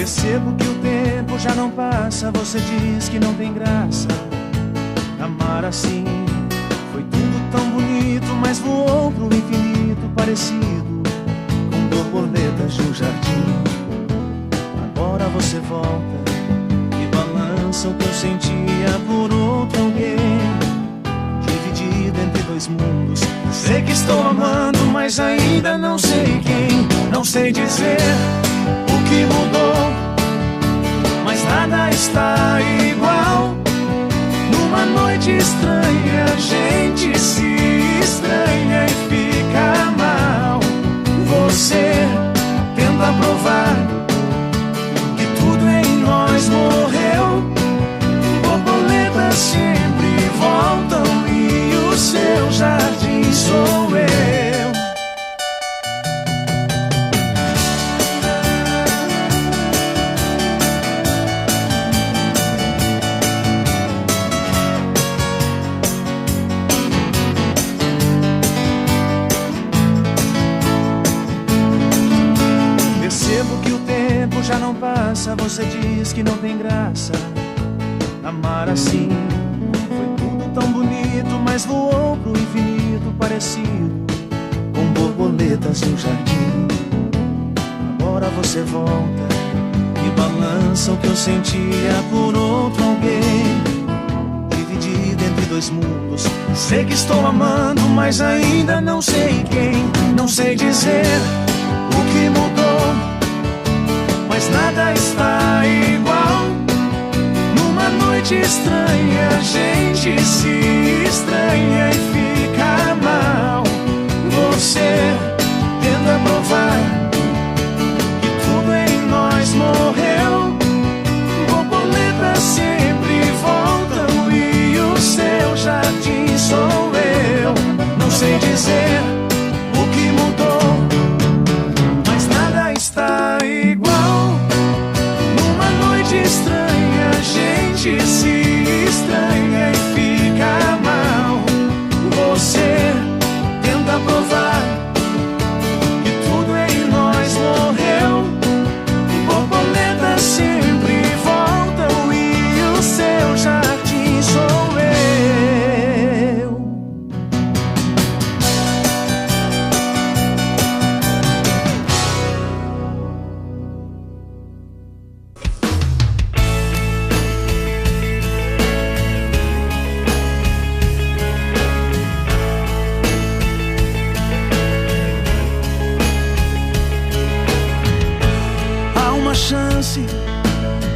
Percebo que o tempo já não passa. Você diz que não tem graça amar assim. Foi tudo tão bonito, mas voou pro infinito, parecido com borboletas de um jardim. Agora você volta e balança o que eu sentia por outro alguém, dividido entre dois mundos. Sei que estou amando, mas ainda não sei quem. Não sei dizer o que mudou, mas nada está igual. Numa noite estranha, a gente se estranha e fica mal. Você tenta provar que tudo em nós morreu. Borboletas sempre voltam e o seu jardim sou eu. Percebo que o tempo já não passa. Você diz que não tem graça amar assim. Foi tudo tão bonito, mas voou pro infinito, parecido com borboletas no jardim. Agora você volta e balança o que eu sentia por outro alguém, dividido entre dois mundos. Sei que estou amando, mas ainda não sei quem. Não sei dizer o que mudou, mas nada está igual. Numa noite estranha, a gente se estranha e fica mal. Você tenta provar que tudo em nós morreu. Borboletas sempre voltam e o seu jardim sou eu. Não sei dizer o que mudou, mas nada está igual. Numa noite estranha, a gente se estranha e fica mal. Você tenta provar que tudo em nós morreu. Borboletas sempre voltam e o seu jardim sou eu. Há uma chance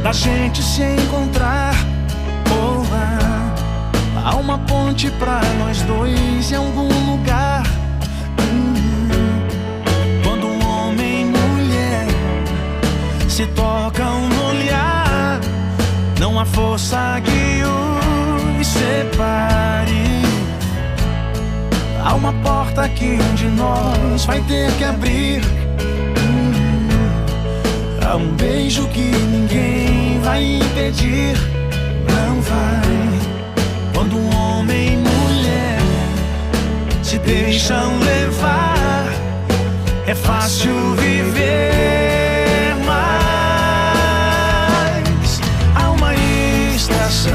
da gente se encontrar. Oh, há uma ponte pra nós dois em algum lugar. Quando um homem e mulher se tocam no olhar, não há força que os separe. Há uma porta que um de nós vai ter que abrir. Há um beijo que ninguém vai impedir. Não vai. Quando um homem e mulher se deixam levar, é fácil viver. Mas há uma estação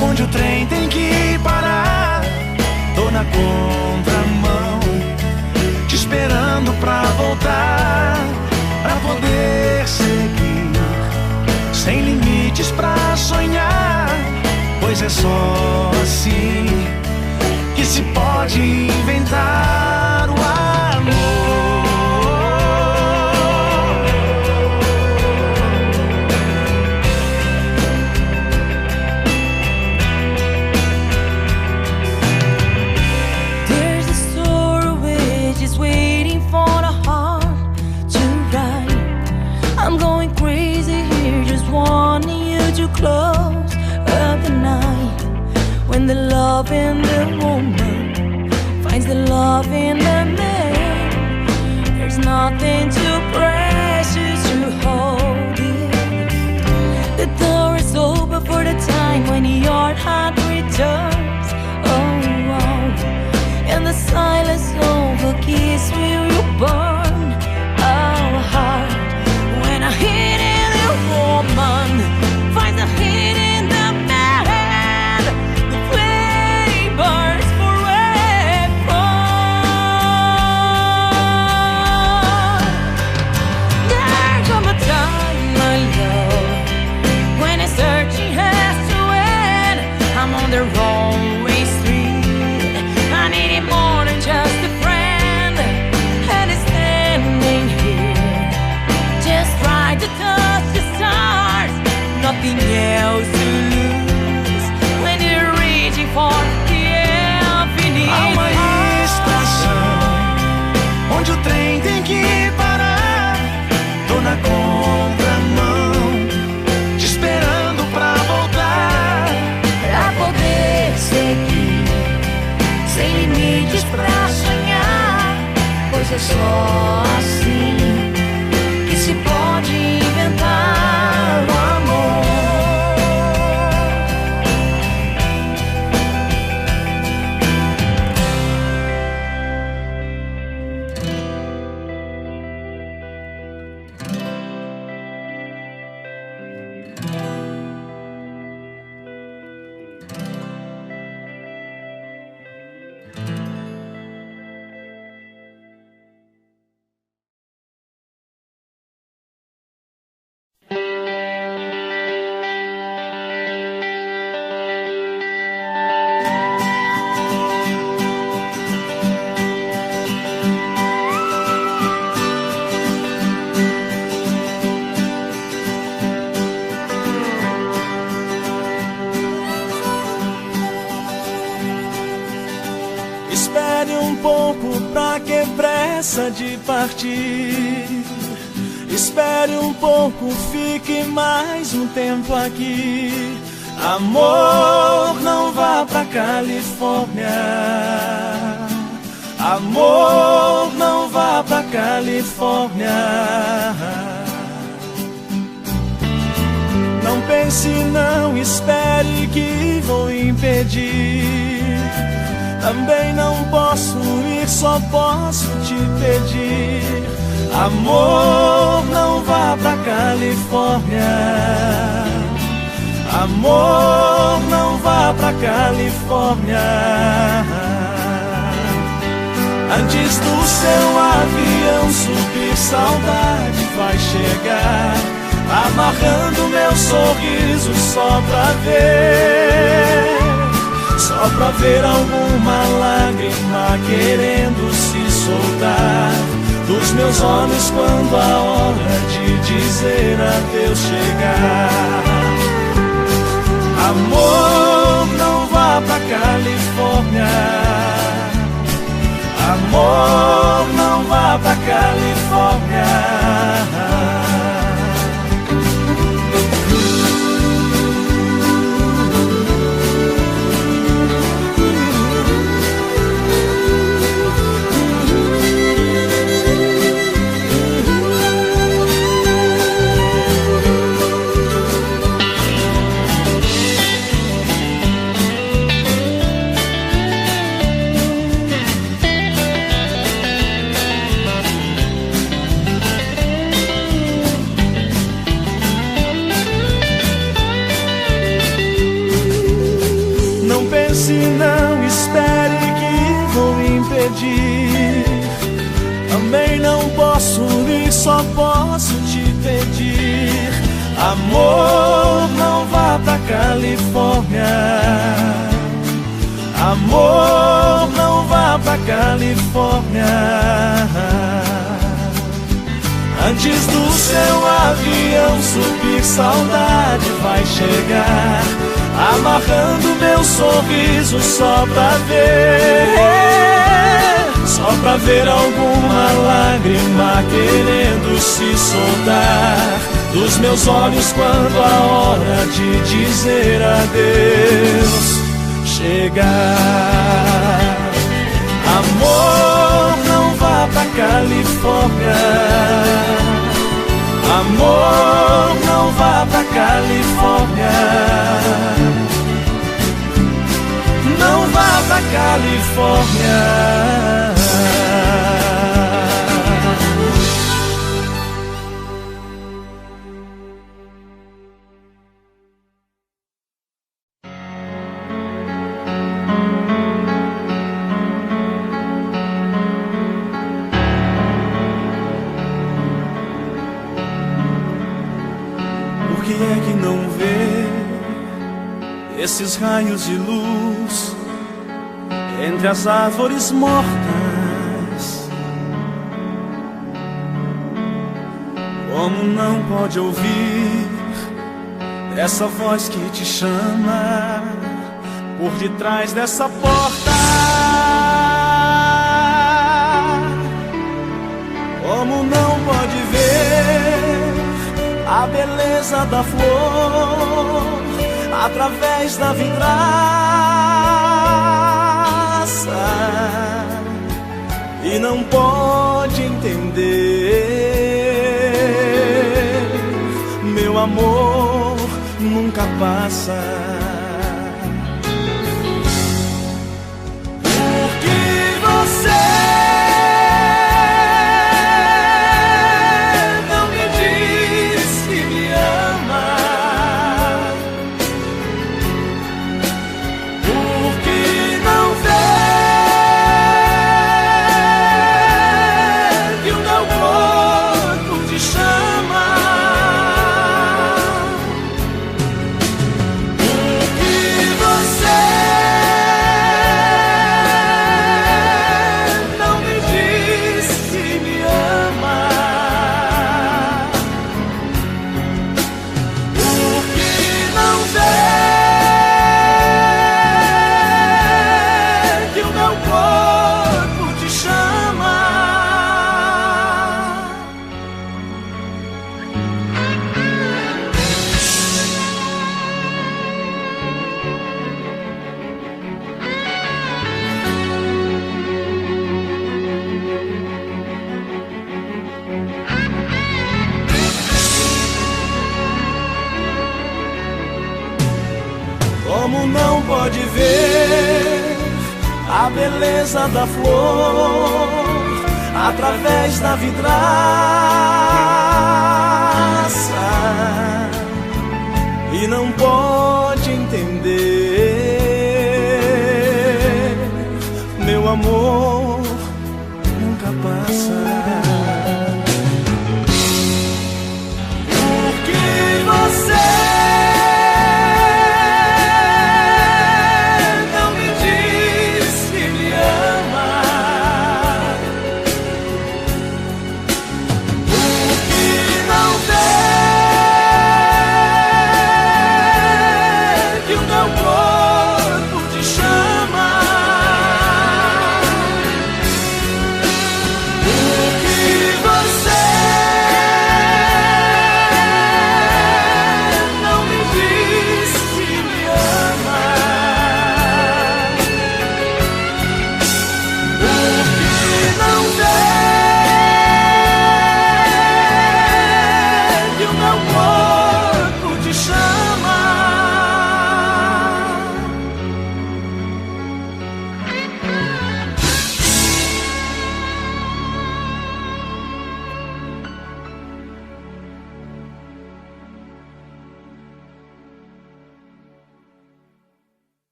onde o trem tem que parar. Tô na contramão, te esperando pra voltar, pra poder seguir, sem limites pra sonhar. Pois é só assim que se pode inventar o amor. There's a story just waiting for the heart to write. I'm going crazy here, just wanting you to close up the night. When the love in the woman finds the love in the man, there's nothing too precious to hold it. The door is open for the time when your heart returns. Oh, wow. And the silence of a kiss will burn our heart. When I hear é só assim que se pode inventar o amor. Espere um pouco, pra que pressa de partir? Espere um pouco, fique mais um tempo aqui. Amor, não vá pra Califórnia. Amor, não vá pra Califórnia. Não pense, não espere que vou impedir. Também não posso ir, só posso te pedir. Amor, não vá pra Califórnia. Amor, não vá pra Califórnia. Antes do seu avião subir, saudade vai chegar, amarrando meu sorriso só pra ver. Só pra ver alguma lágrima querendo se soltar dos meus olhos quando a hora de dizer adeus chegar. Amor, não vá pra Califórnia. Amor, não vá pra Califórnia. Não espere que vou impedir. Também não posso ir, só posso te pedir. Amor, não vá pra Califórnia. Amor, não vá pra Califórnia. Antes do seu avião subir, saudade vai chegar, amarrando meu sorriso só pra ver. Só pra ver alguma lágrima querendo se soltar dos meus olhos quando a hora de dizer adeus chegar. Amor, não vá pra Califórnia. Amor, não vá pra Califórnia. Não vá pra Califórnia. Por que é que não vê esses raios de luz entre as árvores mortas? Como não pode ouvir essa voz que te chama por detrás dessa porta? Como não pode ver a beleza da flor através da vidraça? e não pode entender. Meu amor nunca passa. Porque você não me diz que me ama. Porque não vê que o meu corpo te chama. Como não pode ver a beleza da flor através da vidraça, e não pode entender, meu amor nunca passa. Porque você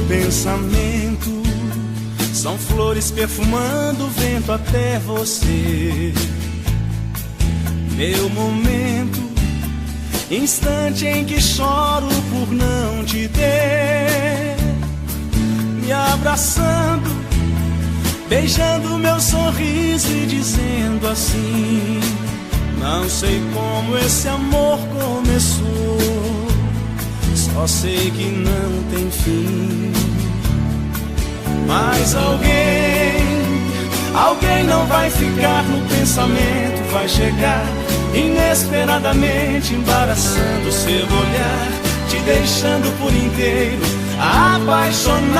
pensamento são flores perfumando o vento até você. Meu momento, instante em que choro por não te ter, me abraçando, beijando meu sorriso e dizendo assim: não sei como esse amor começou, só sei que não tem fim. Mas alguém não vai ficar no pensamento, vai chegar inesperadamente, embaraçando seu olhar, te deixando por inteiro apaixonada.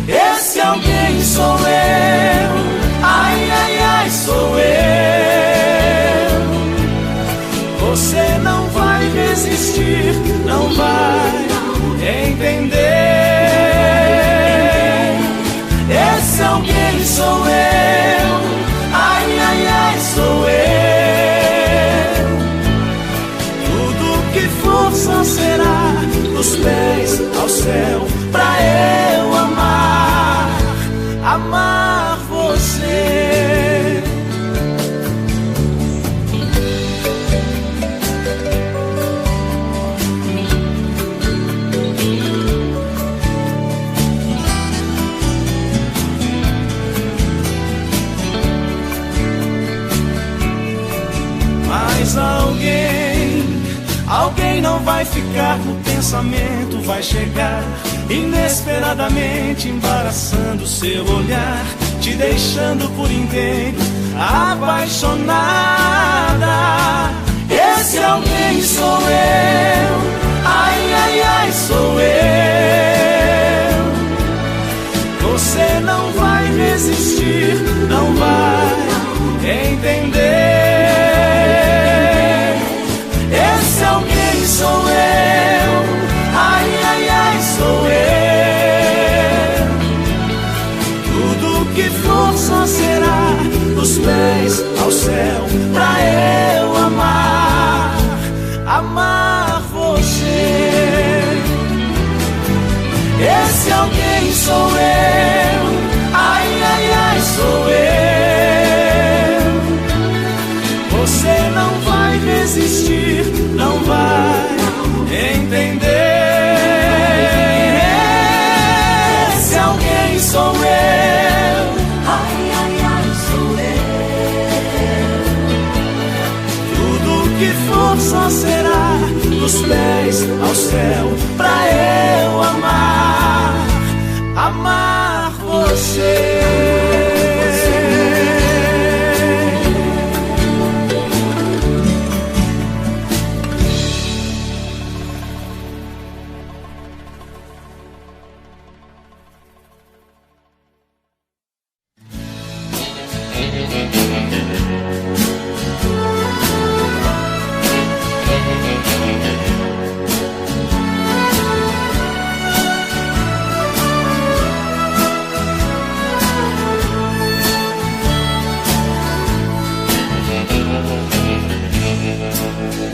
Esse alguém sou eu, ai, ai, ai, sou eu. Você não vai resistir, não vai entender. Esse alguém sou eu, ai, ai, ai, sou eu. Tudo que for só será dos pés ao céu, pra eu amar você. Mas alguém não vai ficar no pensamento, vai chegar inesperadamente embaraçando seu olhar, te deixando por inteiro apaixonada. Esse alguém sou eu, ai, ai, ai, sou eu. Você não vai resistir, não vai entender. Esse alguém sou eu, ai, ai, ai, sou eu. Tudo que for só será dos pés ao céu, pra eu amar, amar você. Esse alguém sou eu, ai, ai, ai, sou eu. Você não vai resistir, não vai entender. Esse alguém sou eu, ai, ai, ai, sou eu. Tudo que for só será dos pés ao céu, pra eu amar, amar você.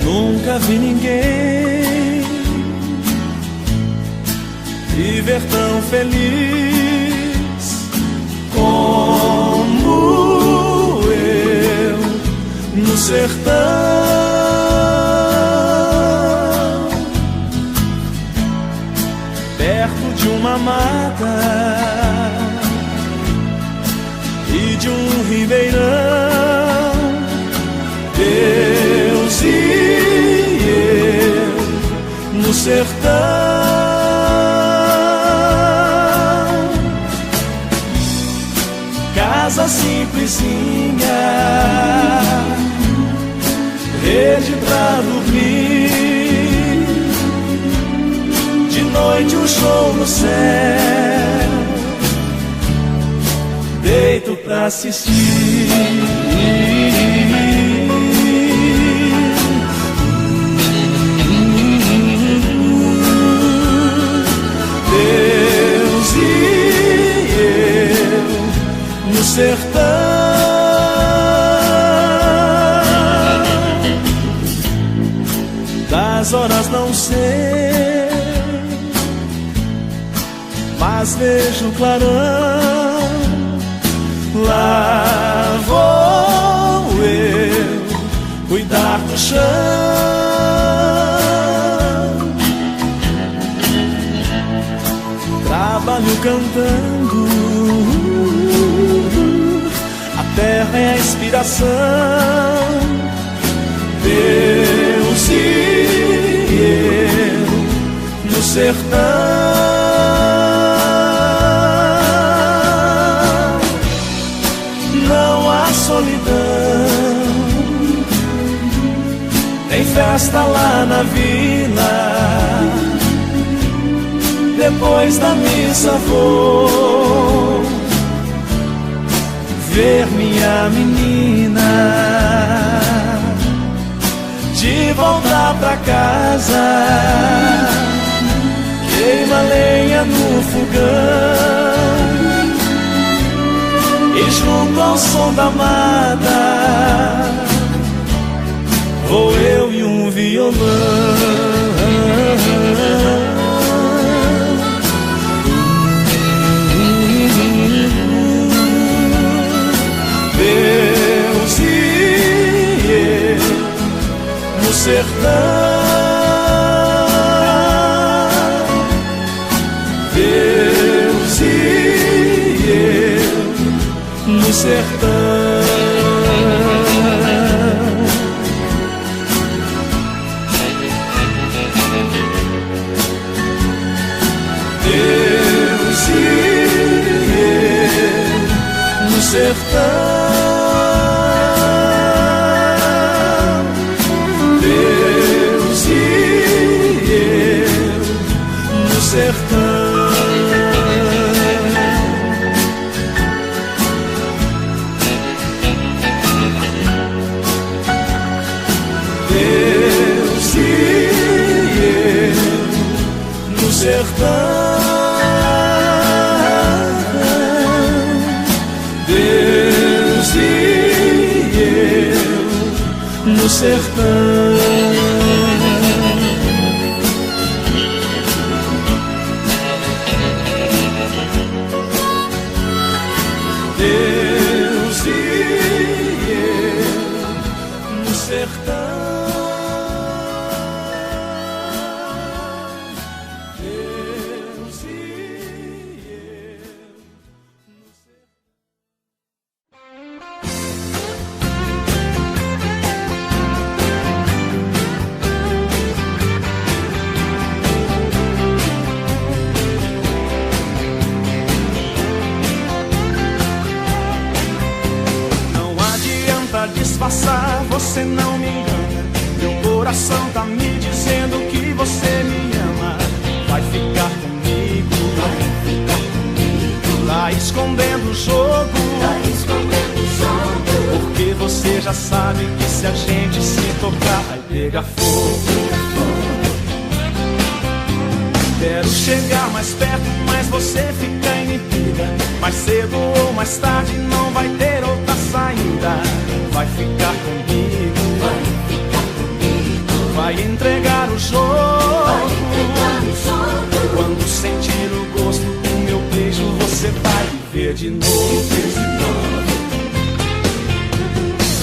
Nunca vi ninguém viver tão feliz como eu no sertão, perto de uma mata e de um ribeirão. Deus e eu no sertão, casa simplesinha, rede pra dormir, de noite um show no céu, deito pra assistir. Deus e eu no sertão, das horas não sei, mas vejo clarão. Lá vou eu cuidar do chão, trabalho cantando, a terra é a inspiração. Deus e eu no sertão, não há solidão, tem festa lá na vila. Depois da missa vou ver minha menina, de voltar pra casa, queima lenha no fogão, e junto ao som da mata vou eu e um violão. Deus e eu no sertão, Deus e eu no sertão. Deus sertão. Deus e eu no sertão. Deus e eu no sertão. Disfarçar, você não me engana. Meu coração tá me dizendo que você me ama. Vai ficar comigo, tá escondendo o jogo, porque você já sabe que se a gente se tocar vai pegar fogo. Quero chegar mais perto, mas você fica inibida. Mais cedo ou mais tarde não vai ter outra saída. Vai ficar comigo, vai entregar o jogo. Quando sentir o gosto do meu beijo, você vai viver de novo.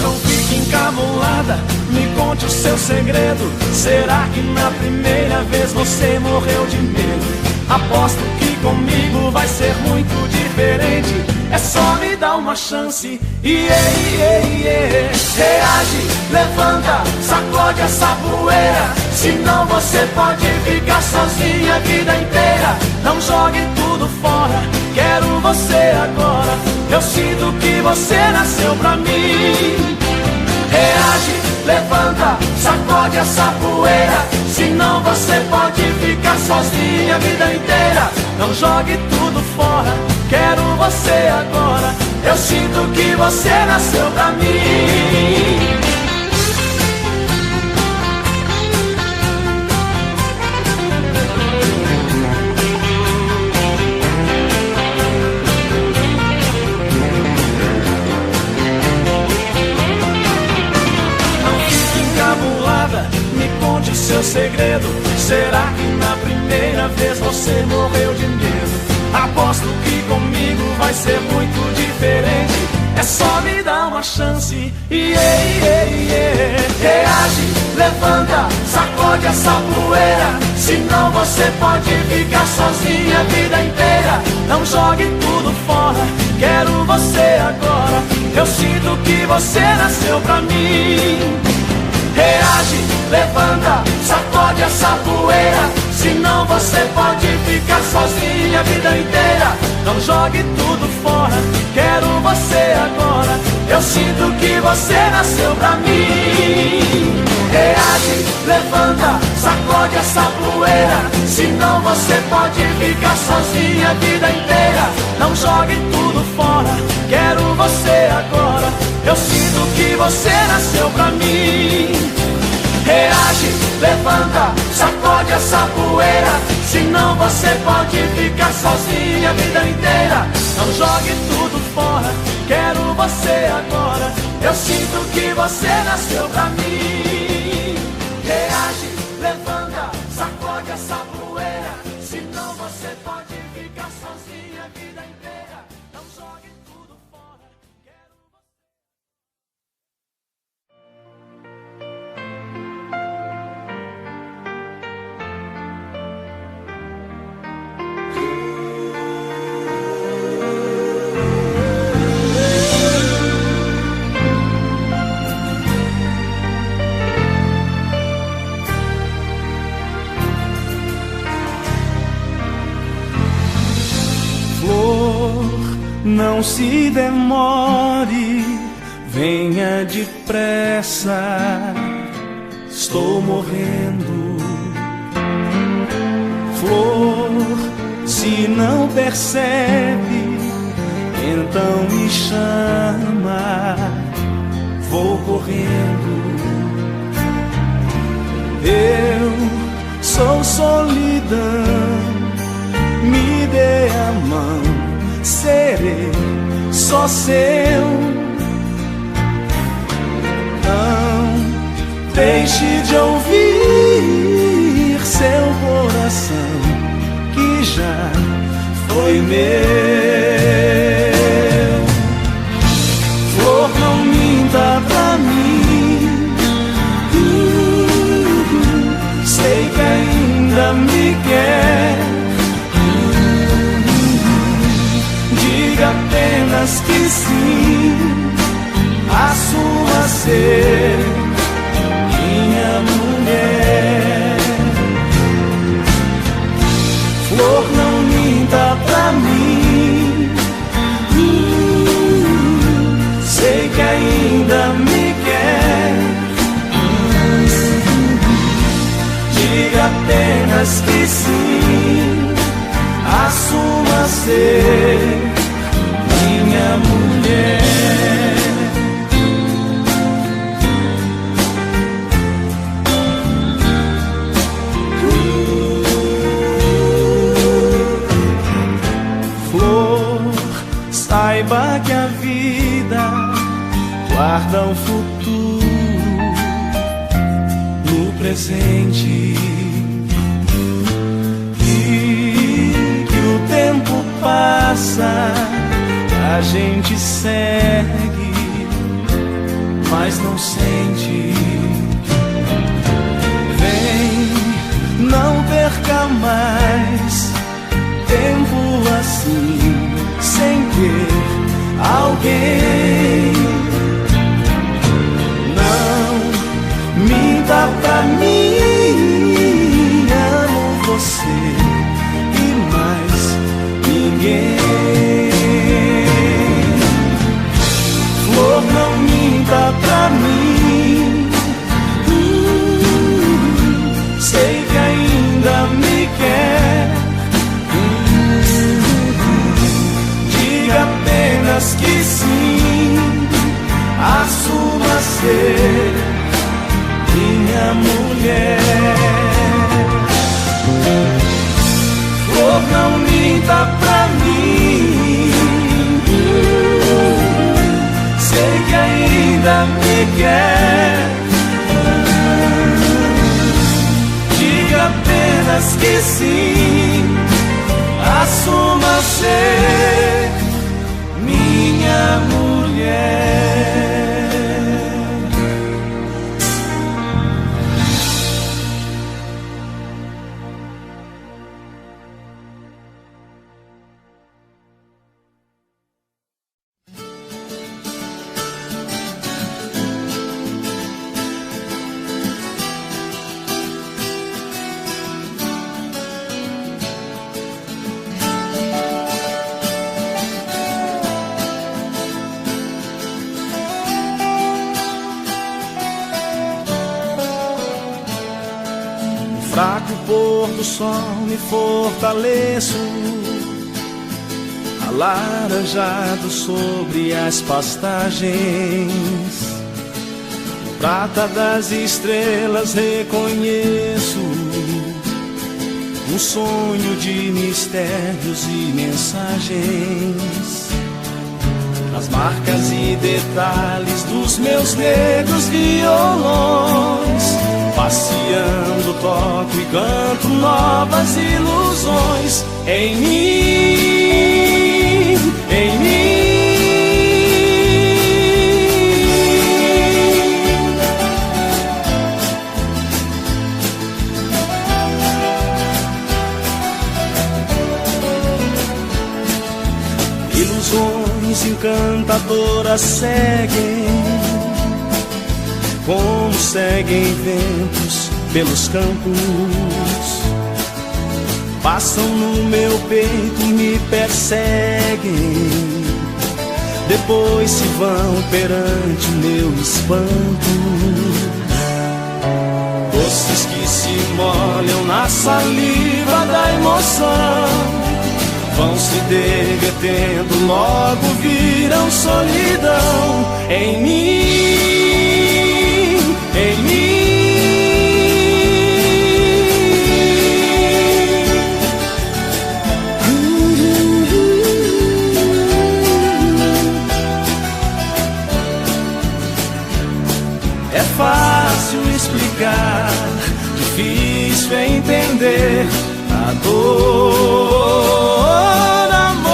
Não fique encabulada, me conte o seu segredo. Será que na primeira vez você morreu de medo? Aposto que comigo vai ser muito diferente. É só me dar uma chance. Reage, levanta, sacode essa poeira. Senão você pode ficar sozinha a vida inteira. Não jogue tudo fora, quero você agora. Eu sinto que você nasceu pra mim. Reage, levanta, sacode essa poeira. Senão você pode ficar sozinha a vida inteira. Não jogue tudo fora, quero você agora. Eu sinto que você nasceu pra mim. Conte seu segredo. Será que na primeira vez você morreu de medo? Aposto que comigo vai ser muito diferente. É só me dar uma chance. Reage, levanta, sacode essa poeira. Senão você pode ficar sozinha a vida inteira. Não jogue tudo fora, quero você agora. Eu sinto que você nasceu pra mim. Reage, levanta, sacode essa poeira. Senão você pode ficar sozinha a vida inteira. Não jogue tudo fora, quero você agora. Eu sinto que você nasceu pra mim. Reage, levanta, sacode essa poeira. Senão você pode ficar sozinha a vida inteira. Não jogue tudo fora, quero você agora. Eu sinto que você nasceu pra mim. Reage, levanta, sacode essa poeira. Senão você pode ficar sozinha a vida inteira. Não jogue tudo fora, quero você agora. Eu sinto que você nasceu pra mim. Reage, levanta, sacode essa poeira. Senão você pode ficar sozinha a vida inteira. Não jogue tudo fora, quero você. Não se demore, venha depressa, estou morrendo. Flor, se não percebe, então me chama, vou correndo. Eu sou solidão, ser só seu. Não deixe de ouvir seu coração, que já foi meu. Flor, não minta pra mim, sei que ainda me quer. Diga apenas que sim, assuma ser minha mulher. Flor, não minta pra mim, sei que ainda me quer. Diga apenas que sim, assuma ser minha mulher. Flor, saiba que a vida guarda o futuro no presente, e que o tempo passa, a gente segue, mas não sente. Vem, não perca mais tempo assim, sem ter alguém. Não minta pra mim, amo você e mais ninguém. Flor, não minta pra mim, sei que ainda me quer. Diga apenas que sim, assuma ser minha mulher. Flor, não minta pra mim, sei que ainda me quer. Diga apenas que sim, assuma ser minha mulher. Fraco pôr do sol me fortaleço, alaranjado sobre as pastagens. Prata das estrelas reconheço um sonho de mistérios e mensagens. As marcas e detalhes dos meus negros violões, passeando toco e canto novas ilusões em mim, em mim. Ilusões encantadoras seguem, como seguem ventos pelos campos. Passam no meu peito e me perseguem, depois se vão perante meu espanto. Doces que se molham na saliva da emoção, vão se derretendo, logo viram solidão em mim, em mim. É fácil explicar, difícil é entender a dor, amor.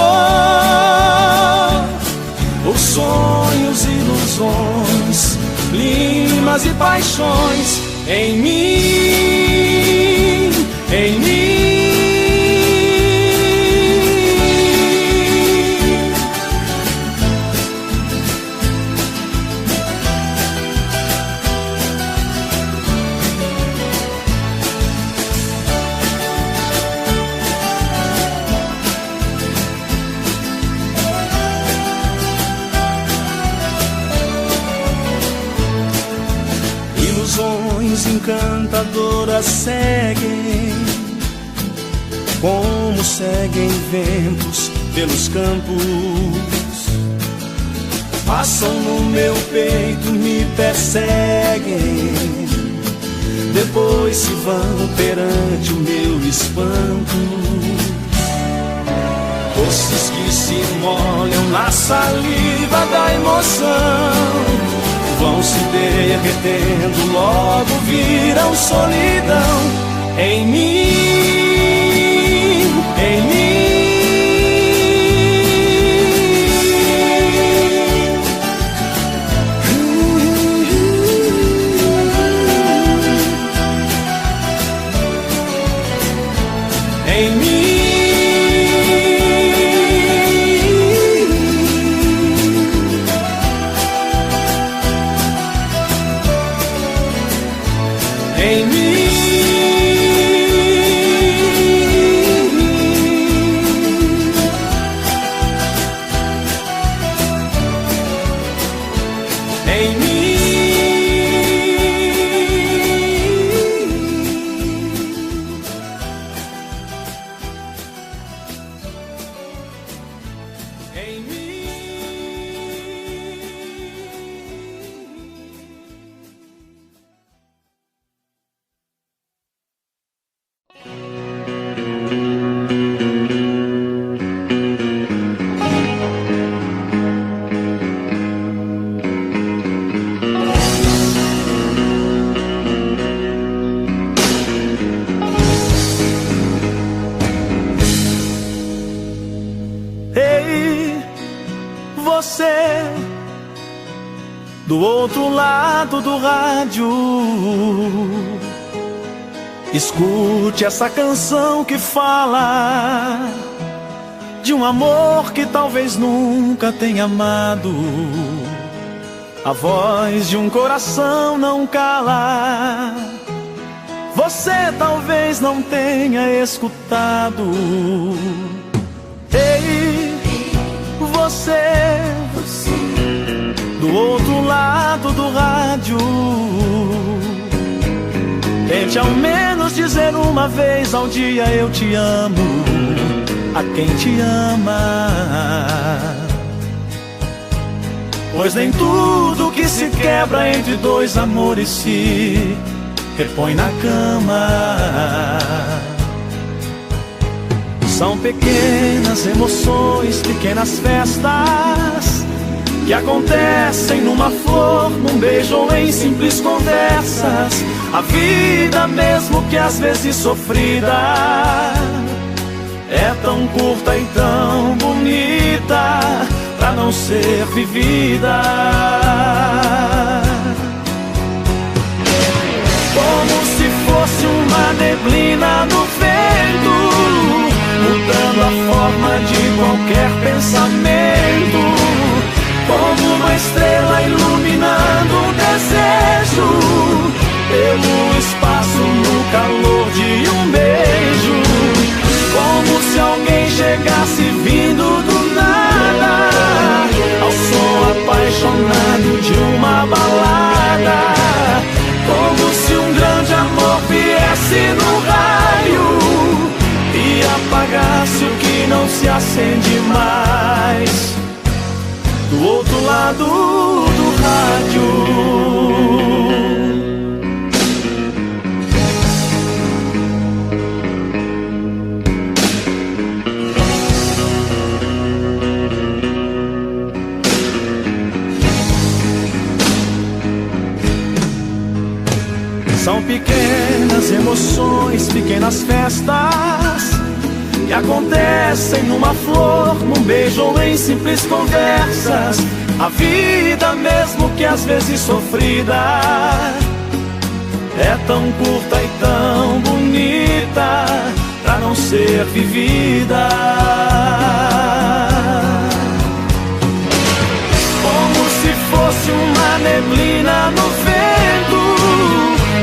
Os sonhos, ilusões, climas e paixões em mim, em mim. Encantadoras seguem, como seguem ventos pelos campos. Passam no meu peito, me perseguem, depois se vão perante o meu espanto. Doces que se molham na saliva da emoção vão se derretendo, logo viram solidão em mim, em mim. Em mim. Em mim, em mim, em mim. Você do outro lado do rádio, escute essa canção que fala de um amor que talvez nunca tenha amado. A voz de um coração não cala. Você talvez não tenha escutado. Ei, você do outro lado do rádio, tente ao menos dizer uma vez ao dia: eu te amo, a quem te ama. Pois nem tudo que se quebra entre dois amores se repõe na cama. São pequenas emoções, pequenas festas que acontecem numa flor, num beijo ou em simples conversas. A vida, mesmo que às vezes sofrida, é tão curta e tão bonita pra não ser vivida. Como se fosse uma neblina no vento, mudando a forma de qualquer pensamento. Como uma estrela iluminando um desejo, pelo espaço no calor de um beijo. Como se alguém chegasse vindo do nada, ao som apaixonado de uma balada. Como se um grande amor viesse no raio e apagasse o que não se acende mais. Do outro lado do rádio. São pequenas emoções, pequenas festas que acontecem numa flor, num beijo ou em simples conversas. A vida, mesmo que às vezes sofrida, é tão curta e tão bonita pra não ser vivida. Como se fosse uma neblina no vento,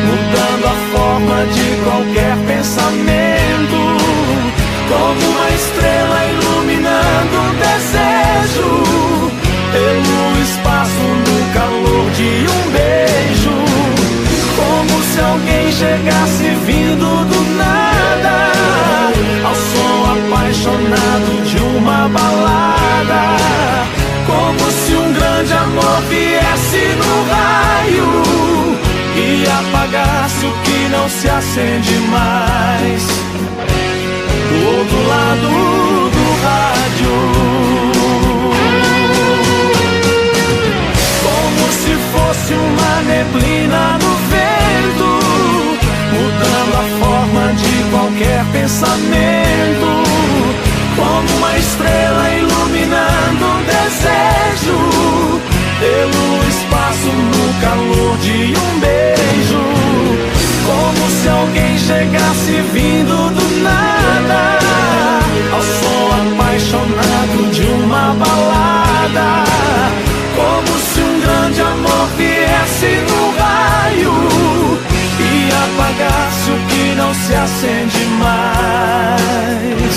mudando a forma de qualquer pensamento, como uma estrela iluminando um desejo, pelo espaço no calor de um beijo. Como se alguém chegasse vindo do nada, ao som apaixonado de uma balada. Como se um grande amor viesse no raio e apagasse o que não se acende mais do outro lado do rádio. Como se fosse uma neblina no vento, mudando a forma de qualquer pensamento, como uma estrela iluminando um desejo, pelo espaço no calor de um beijo. Como se alguém chegasse vindo do nada, ao som apaixonado de uma balada. Como se um grande amor viesse no raio e apagasse o que não se acende mais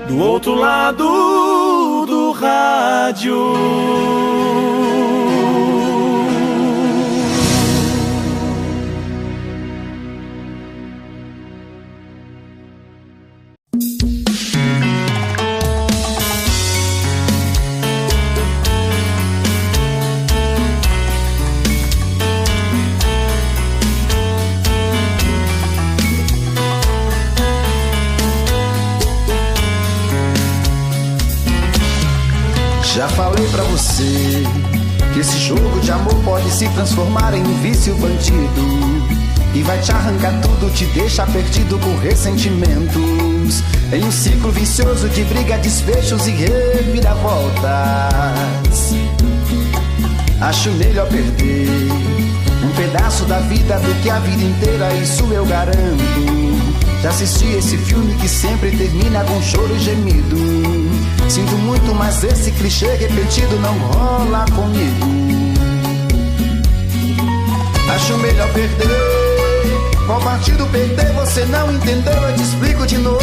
do outro lado do rádio. Já falei pra você que esse jogo de amor pode se transformar em um vício bandido, e vai te arrancar tudo, te deixar perdido com ressentimentos, em um ciclo vicioso de briga, desfechos e reviravoltas. Acho melhor perder um pedaço da vida do que a vida inteira, isso eu garanto. Já assisti esse filme que sempre termina com choro e gemido. Sinto muito, mas esse clichê repetido não rola comigo. Acho melhor perder. Qual partido perder? Você não entendeu, eu te explico de novo.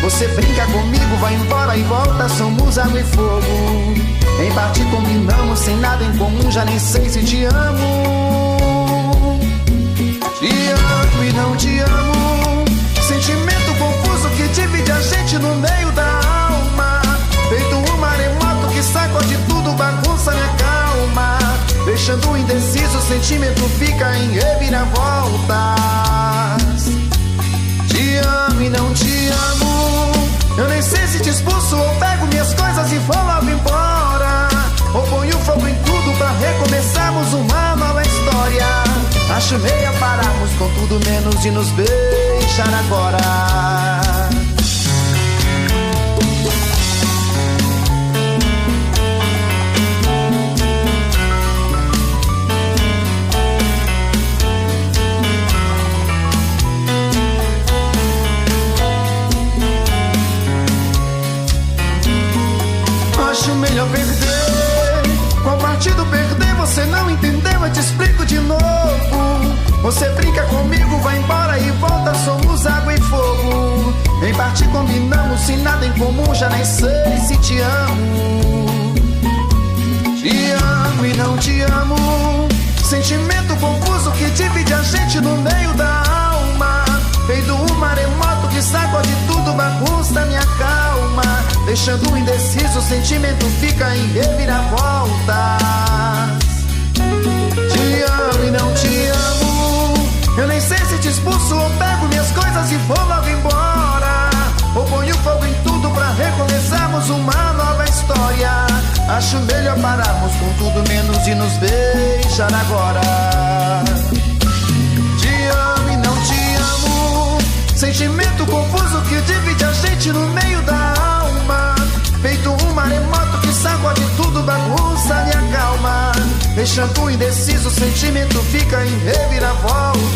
Você brinca comigo, vai embora e volta, somos água e fogo. Em parte combinamos, sem nada em comum, já nem sei se te amo. Te amo e não te amo, sentimento confuso que divide a gente no meio da alma. Feito um maremoto que sacode tudo, bagunça minha calma. Deixando indeciso, o sentimento fica em reviravoltas. Te amo e não te amo, eu nem sei se te expulso ou pego minhas coisas e vou logo embora, ou ponho fogo em tudo pra recomeçarmos uma nova história. Acho meio pararmos com tudo menos de nos beijar agora. Acho melhor perder. Qual partido perder? Você não entendeu, eu te explico de novo. Você brinca comigo, vai embora e volta, somos água e fogo. Em parte combinamos, sem nada em comum, já nem sei se te amo. Te amo e não te amo, sentimento confuso que divide a gente no meio da alma. Feito um maremoto que sacode tudo, bagunça minha calma. Deixando indeciso, o sentimento fica em reviravoltas. Te amo e não te amo, eu nem sei se te expulso ou pego minhas coisas e vou logo embora, ou ponho fogo em tudo pra recomeçarmos uma nova história. Acho melhor pararmos com tudo menos de nos beijar agora. Te amo e não te amo, sentimento confuso que divide a gente no meio da alma. Feito um maremoto que sacode tudo, bagunça e acalma. Deixando indeciso, o sentimento fica em reviravoltas.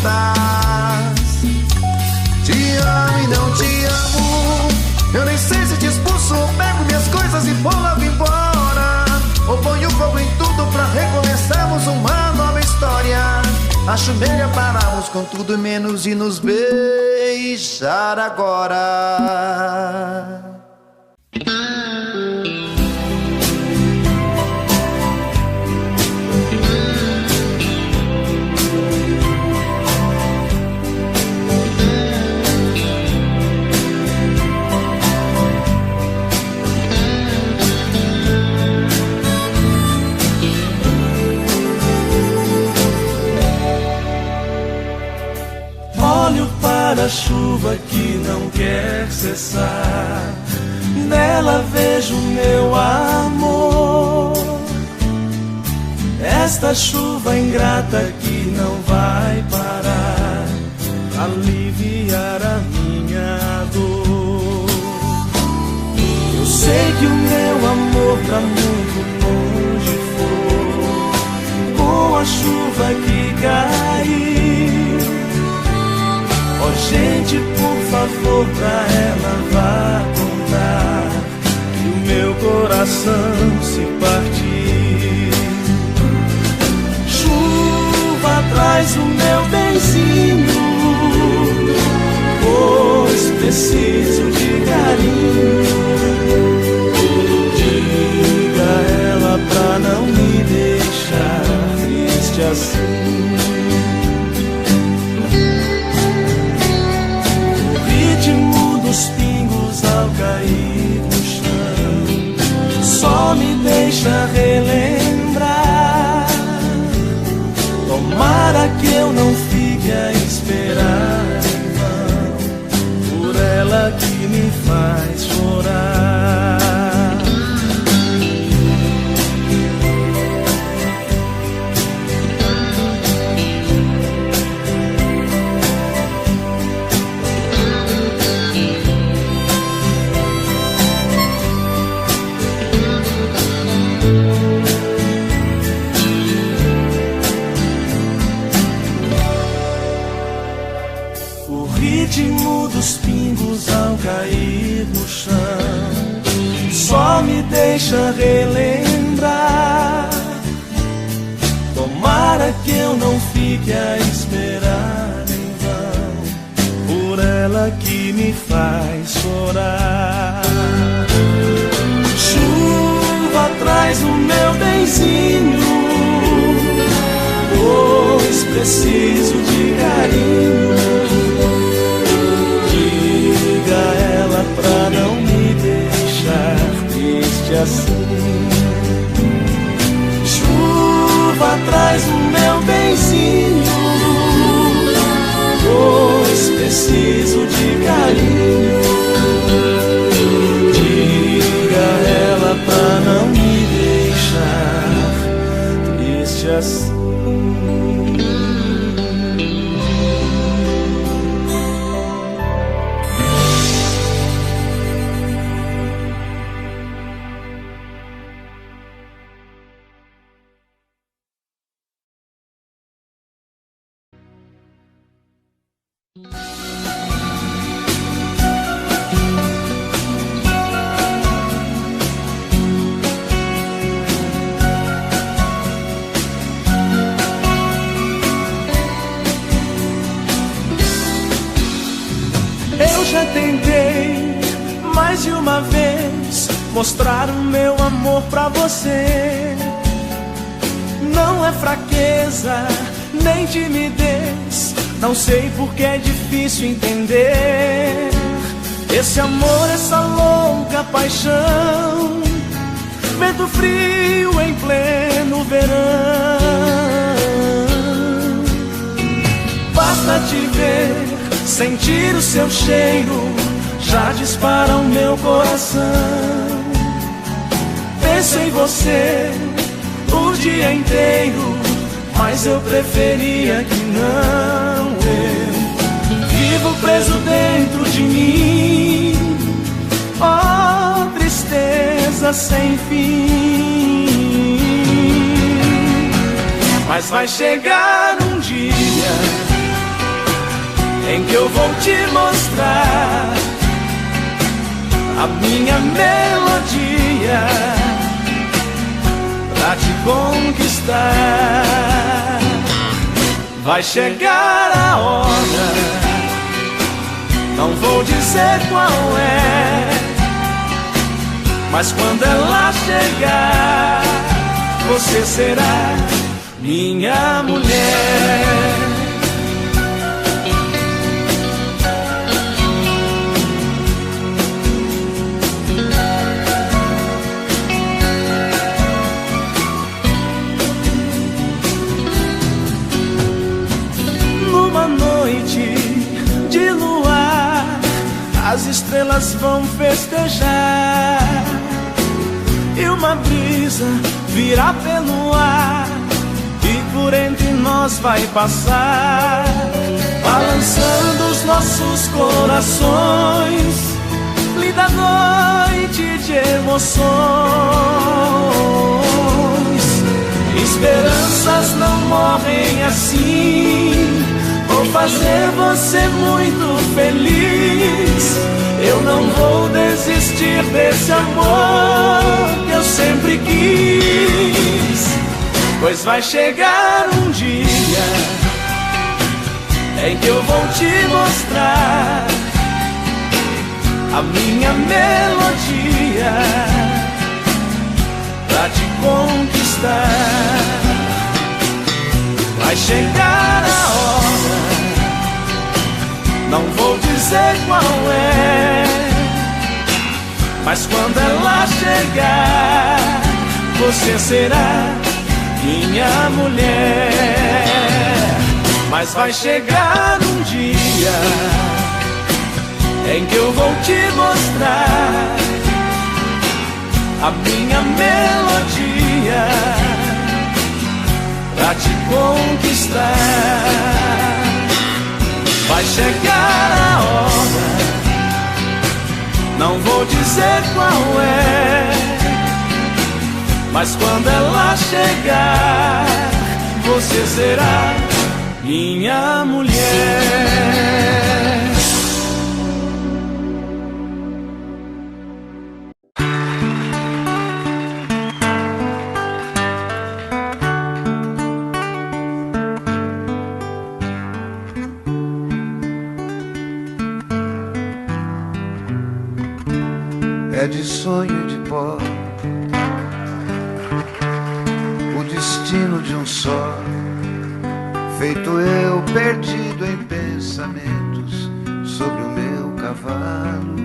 Te amo e não te amo, eu nem sei se te expulso ou pego minhas coisas e vou logo embora, ou ponho fogo em tudo pra recomeçarmos uma nova história. Acho melhor pararmos com tudo menos de nos beijar agora. Olho para a chuva que não quer cessar, nela vejo meu amor. Esta chuva ingrata que não vai parar, aliviar a minha dor. Eu sei que o meu amor pra muito longe foi, com a chuva que caiu. Oh, gente, por favor, pra ela vá contar que o meu coração se partiu. Chuva, traz o meu benzinho, pois preciso de carinho. Diga a ela pra não me deixar triste assim. Os pingos ao cair no chão só me deixa relembrar. Tomara que eu não fique a esperar em vão por ela que me faz chorar. Dos pingos ao cair no chão só me deixa relembrar. Tomara que eu não fique a esperar em vão por ela que me faz chorar. Chuva, traz o meu benzinho, pois preciso de carinho. Diga a ela pra não me deixar triste assim. Chuva, traz o meu benzinho, pois preciso de carinho. Diga a ela pra não me deixar triste assim. Eu já tentei mais de uma vez mostrar o meu amor pra você. Não é fraqueza, nem timidez, não sei porque é difícil entender. Esse amor, essa louca paixão, vento frio em pleno verão. Basta te ver, sentir o seu cheiro, já dispara o meu coração. Penso em você dia inteiro, mas eu preferia que não. Eu vivo preso dentro de mim, oh, tristeza sem fim. Mas vai chegar um dia em que eu vou te mostrar a minha melodia pra te conquistar. Vai chegar a hora, não vou dizer qual é, mas quando ela chegar, você será minha mulher. Numa noite de luar, as estrelas vão festejar e uma brisa virá pelo ar e por entre nós vai passar, balançando os nossos corações, linda noite de emoções. Esperanças não morrem assim, vou fazer você muito feliz. Eu não vou desistir desse amor que eu sempre quis. Pois vai chegar um dia em que eu vou te mostrar a minha melodia pra te conquistar. Vai chegar a hora, não vou dizer qual é, mas quando ela chegar, você será minha mulher. Mas vai chegar um dia em que eu vou te mostrar a minha melodia pra te conquistar. Vai chegar a hora, não vou dizer qual é, mas quando ela chegar, você será minha mulher. É de sonho de pó o destino de um só, feito eu perdido em pensamentos sobre o meu cavalo.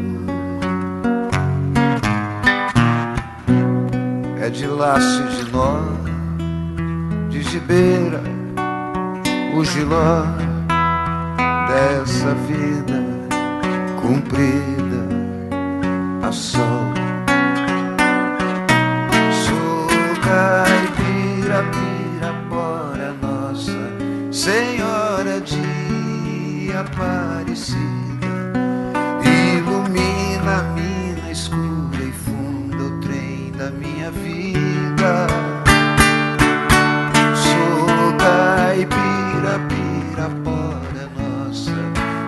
É de laço e de nó, de gibeira, o giló dessa vida cumprida a sol. Sou caipira, pirapora, Nossa Senhora de Aparecida, ilumina a mina escura e funda o trem da minha vida. Sou caipira, pirapora, Nossa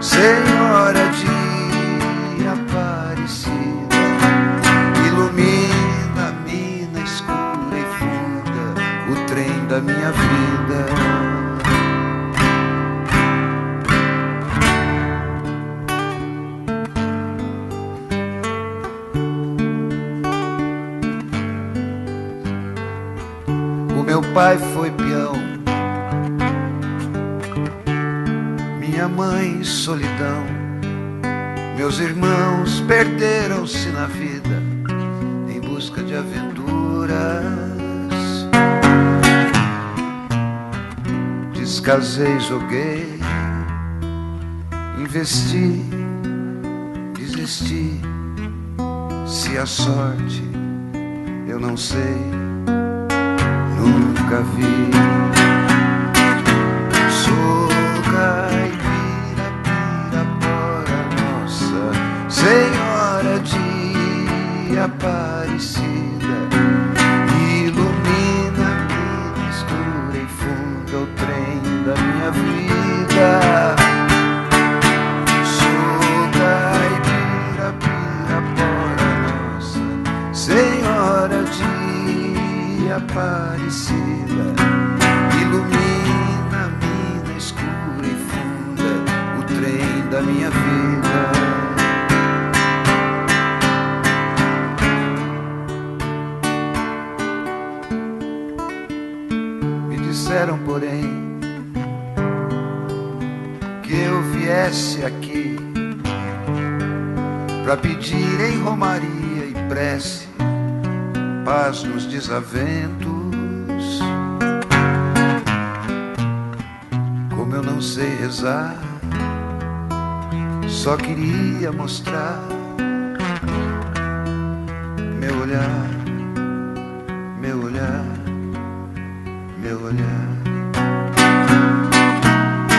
Senhora de Aparecida, ilumina a mina escura e funda o trem da minha vida. O meu pai foi peão, minha mãe solidão, meus irmãos perderam-se na vida em busca de aventuras. Descasei, joguei, investi, desisti. Se a sorte eu não sei, nunca nunca vi. Sou caipira, Pirapora, Nossa Senhora de Aparecida, ilumina-me escura e funda o trem da minha vida. Sou caipira, Pirapora, Nossa Senhora de Aparecida, ilumina-me na escura e funda o trem da minha vida. Me disseram, porém, que eu viesse aqui pra pedir em romaria e prece paz nos desaventos. Como eu não sei rezar, só queria mostrar meu olhar, meu olhar, meu olhar.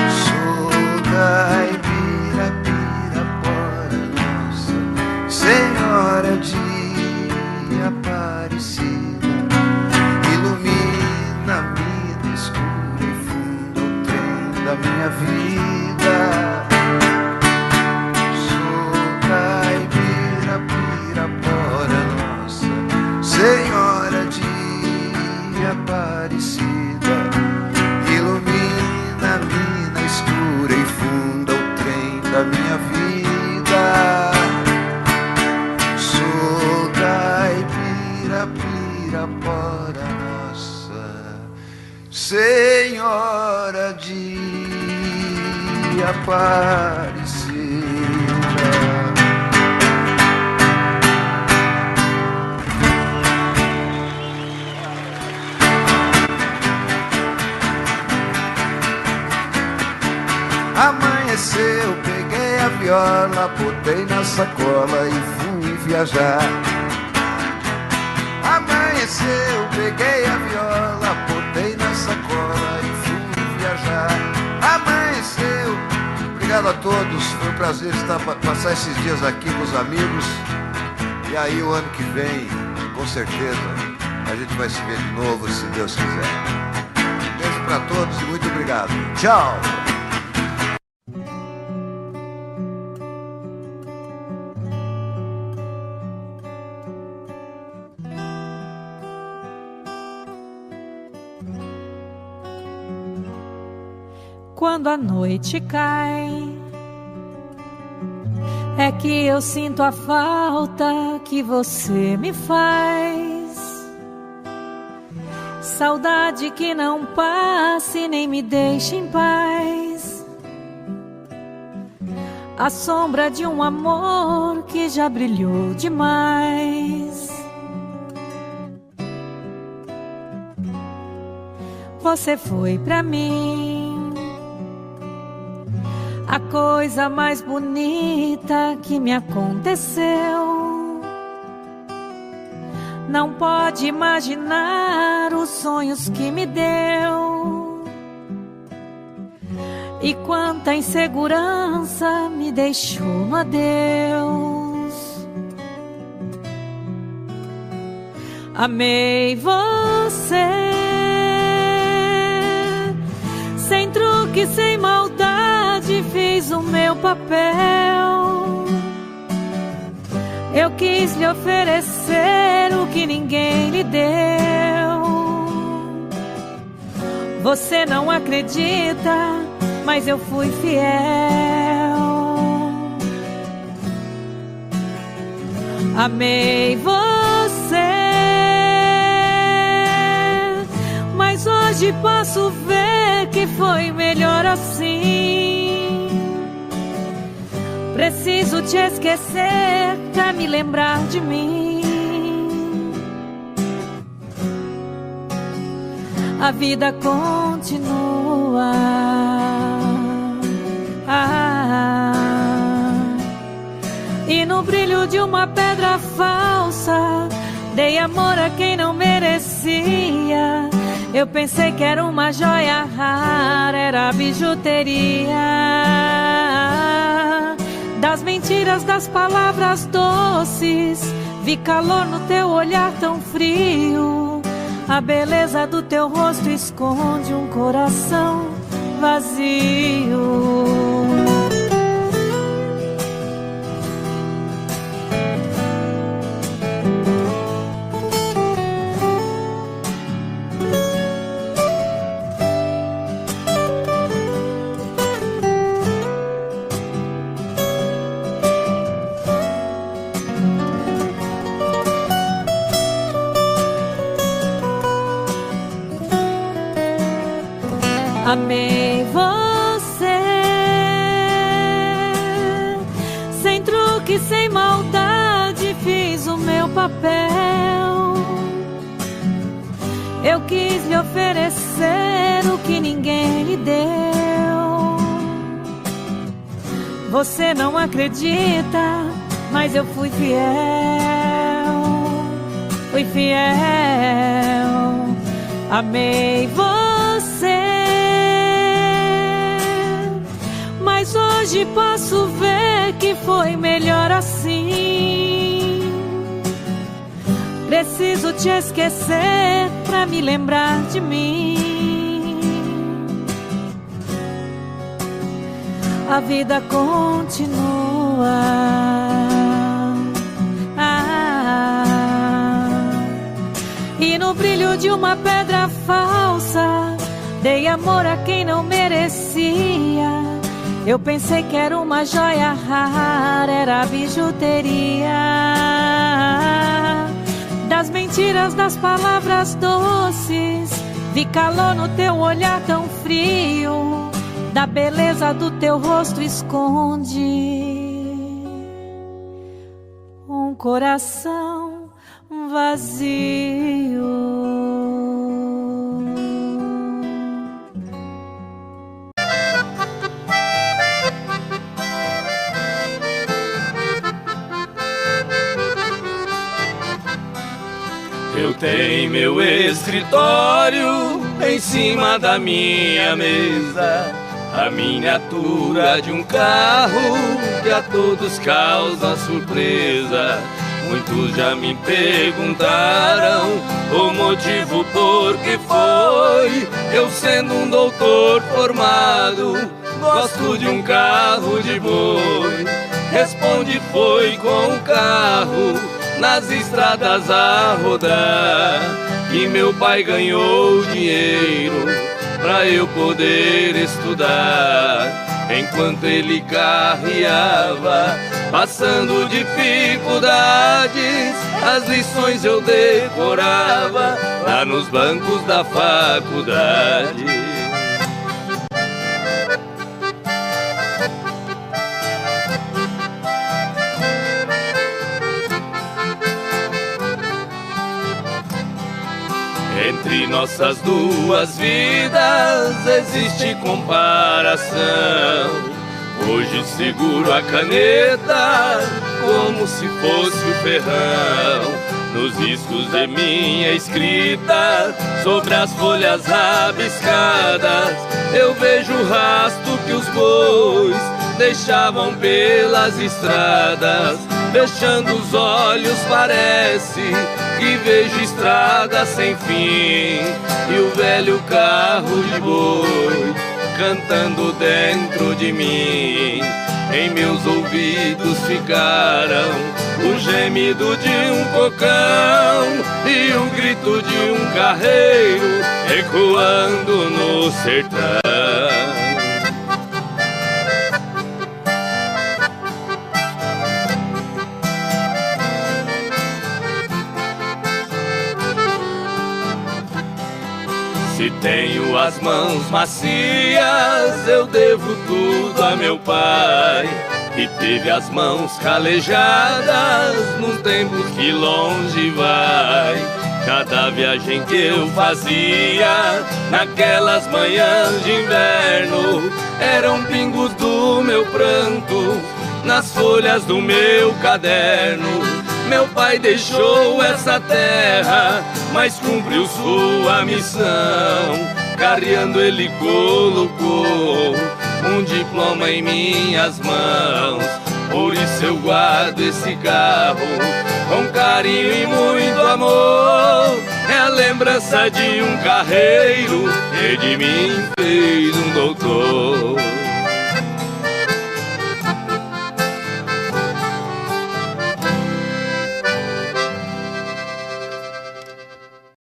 Sou caipira, Pirapora, Nossa Senhora de Aparecida, ilumina-me na escura e funda o trem da minha vida. Sou caipira, Pirapora, Nossa Senhora de Aparecida, ilumina-me na escura e funda o trem da minha vida. Pirapora, Nossa Senhora de Aparecida. Amanheceu, peguei a viola, botei na sacola e fui viajar. Amanheceu, peguei a viola, botei na sacola e fui viajar. Amanheceu. Obrigado a todos, foi um prazer passar esses dias aqui com os amigos. E aí o ano que vem, com certeza, a gente vai se ver de novo, se Deus quiser. Um beijo pra todos e muito obrigado. Tchau! Quando a noite cai, é que eu sinto a falta que você me faz. Saudade que não passe nem me deixe em paz. A sombra de um amor que já brilhou demais. Você foi pra mim a coisa mais bonita que me aconteceu. Não pode imaginar os sonhos que me deu. E quanta insegurança me deixou no adeus. Amei você, sem truque, sem maldade, fiz o meu papel. Eu quis lhe oferecer o que ninguém lhe deu. Você não acredita, mas eu fui fiel. Amei você, mas hoje posso ver que foi melhor assim. Preciso te esquecer pra me lembrar de mim. A vida continua. E no brilho de uma pedra falsa, dei amor a quem não merecia. Eu pensei que era uma joia rara, era bijuteria. Das mentiras, das palavras doces, vi calor no teu olhar tão frio. A beleza do teu rosto esconde um coração vazio. Amei você, sem truque, sem maldade, fiz o meu papel. Eu quis lhe oferecer o que ninguém lhe deu. Você não acredita, mas eu fui fiel. Fui fiel. Amei você, mas hoje posso ver que foi melhor assim. Preciso te esquecer pra me lembrar de mim. A vida continua. E no brilho de uma pedra falsa, dei amor a quem não merecia. Eu pensei que era uma joia rara, era bijuteria. Das mentiras, das palavras doces, vi calor no teu olhar tão frio. Da beleza do teu rosto esconde um coração vazio. Eu tenho meu escritório em cima da minha mesa, a miniatura de um carro que a todos causa surpresa. Muitos já me perguntaram o motivo por que foi. Eu sendo um doutor formado, gosto de um carro de boi. Responde, foi com o carro nas estradas a rodar que meu pai ganhou dinheiro pra eu poder estudar. Enquanto ele carreava, passando dificuldades, as lições eu decorava lá nos bancos da faculdade. Entre nossas duas vidas existe comparação. Hoje seguro a caneta como se fosse o ferrão. Nos riscos de minha escrita, sobre as folhas rabiscadas, eu vejo o rastro que os bois deixavam pelas estradas. Fechando os olhos parece que vejo estrada sem fim, e o velho carro de boi cantando dentro de mim. Em meus ouvidos ficaram o gemido de um cocão e o grito de um carreiro ecoando no sertão. Se tenho as mãos macias, eu devo tudo a meu pai, que teve as mãos calejadas nos tempos que longe vai. Cada viagem que eu fazia naquelas manhãs de inverno eram pingos do meu pranto nas folhas do meu caderno. Meu pai deixou essa terra, mas cumpriu sua missão. Carreando ele colocou um diploma em minhas mãos. Por isso eu guardo esse carro com carinho e muito amor. É a lembrança de um carreiro que de mim fez um